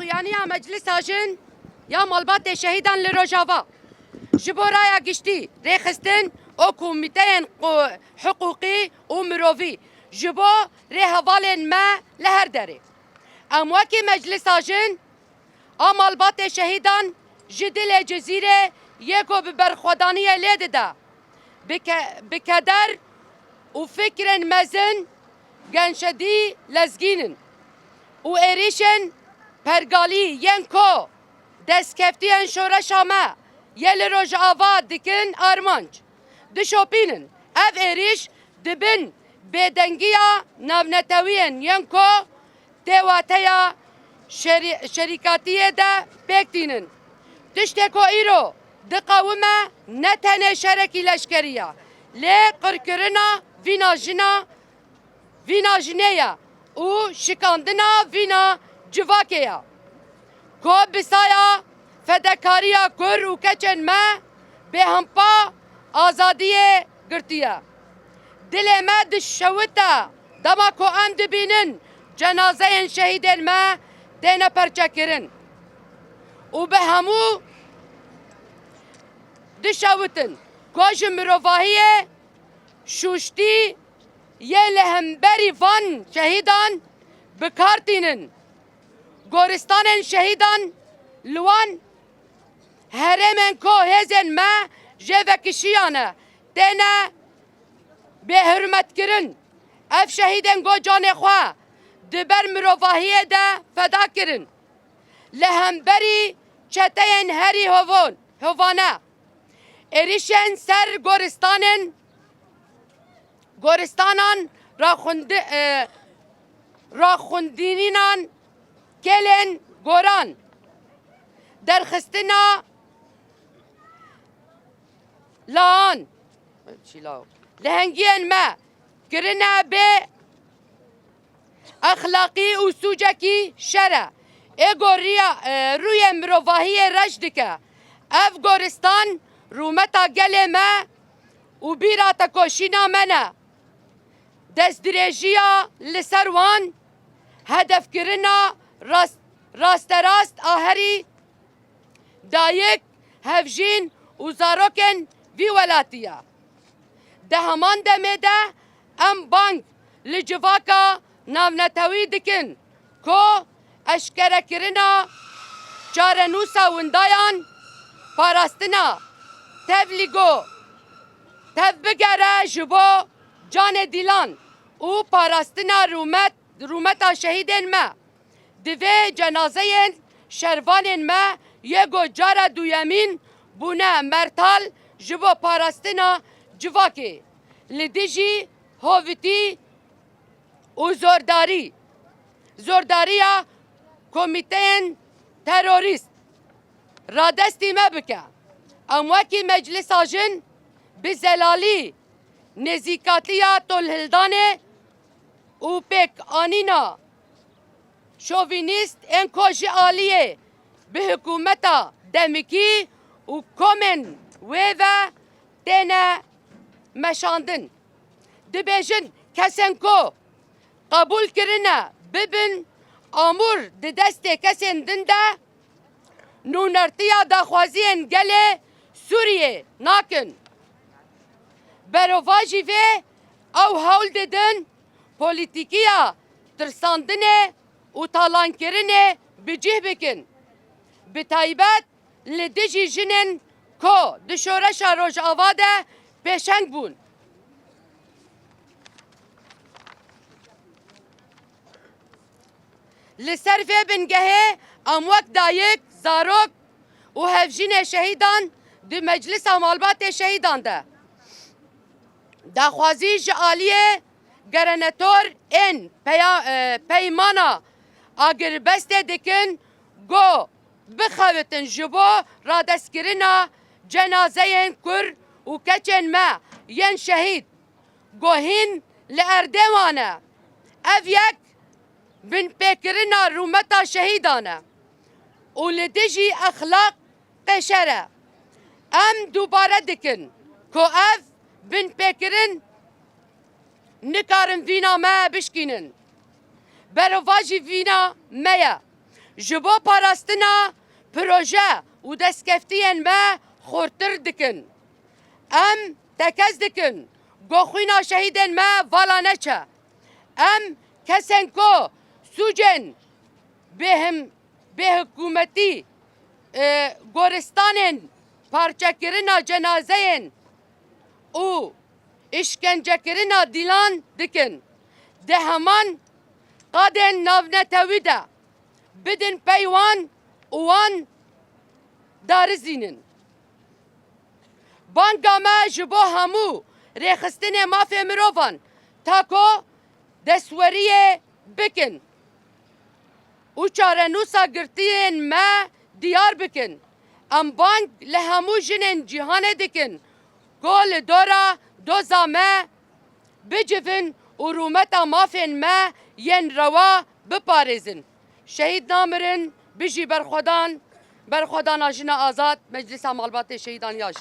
Xuyanîya meclisa jin ya malbatê şehîdan li Rojava ji bo raya giştî rêxistin û komîteyên hiqûqî û mirovî ji bo rêhevalên me li her derê. Em wekî meclisa jin a malbatê şehîdan ji dilê Cezîrê yê ku bi berxwedaniyê lê dide. Bi keder û fikrên mezin genşedî lezgînin û êrişên pergalî yên ku destkeftiyên şoreşa me yê li Rojava dikin armanc. Dişopînin ev êriş dibin bêdengiya navnetewiyên yên ku têwateya şerîkatiyê de pêk tînin. Tiştê ku îro diqewime ne tenê şerekî leşkeriya lê qirkirina vîna jinê ye û şikandina vîna civakê ye. Ku bisaya fedekariya kur û keçên me bêhempa azadiyê girtiye. Dilê me dişewite dema ku em dibînin cenazeyên şehîdên me têne perçekirin û bi hemû dişewitin ku ji mirovahiyê şûştî yê li hemberî van şehîdan bikartînin. Goristanên şehîdan li wan herêmên ku hêzên me jê vekişiyan e têne bêhurmetkirin. Ev şehîdên ku canê xwe di ber mirovahiyê de feda kirin. Li hemberî çeteyên herî hovane êrişên ser goristanan raxwendînan kelên goran derxistina laan lehengiyên me kirine bê exlaqî û sûcekî şer e. Rûyê mirovahiyê reş dike. Ev goristan rûmeta gelê me û bîra tekoşîna me ne. Destdirêjiya li ser wan hedefkirina rasterast a herî dayik, hevjîn û zarokên vî welatî ye. Di heman demê de em bang li civaka navnetewî dikin ku eşkerekirina çarenûsa windayan parastina tevlîgo tev bigere ji bo canê dîlan û parastina rûmeta şehîdên me. Divê cenazeyên şervanên me yê ku cara duyemîn bûne mertal ji bo parastina civakê. Li dijî hovitî û zordariya komîteyên terorîst radestî me bike. Em wekî meclisa jin bi zelalî nêzîkatiya tolhildanê û pêkanîna şovînîst ên ku ji aliyê bi hikûmeta demikî û komên wê ve têne meşandin. Dibêjin kesên ku qebûl kirine bibin amûr di destê kesên din de nûnertiya daxwaziyên gelê Sûriyê nakin. Berova jî vê ew hewl didin polîtîkiya tirsandinê û talankirinê bicih bikin. Bi taybet li dijî jinên ku di şoreşa Rojava de pêşeng bûn. Li ser vê bingehê em wek dayik, zarok û hevjînê şehîdan di meclisa malbatê şehîdan de. Daxwazî ji aliyê gerenetor ên peymana agiribestê dikin ku bixewitin ji bo radestkirina cenazeyên kur û keçên me yên şehîd guhîn li erdê wan e. Ev yek binpêkirina rûmeta şehîdan e û li dijî exlaq qêşer e. Em dubare dikin ku ev binpêkirin nikarin vîna me bişkînin. Berova jî vîna me ye. جبو پاراستنا پروژه و دستکفتین ما خورتر دکن. ام تکز دکن گوخوینا شهیدن ما والا نچه. ام کسن کو سوجن به حکومتی گورستانن پارچه کرنا جنازهن او işkence kirina dilan dikin. De heman qaden navnetawi de bidin peywan uwan darizinin. Banka me ji bo hemû rêxistinê mafê mirovan tako destweriye bikin û çarenûsa girtiyên me diyar bikin. Em bank li hemû jinên cîhanê dikin ku li dora doza me bicivin û rûmeta mafên me yên rewa biparêzin. Şehîd namirin bijî berxwedan jina azad Meclisa Malbatê Şehîdan ya jin.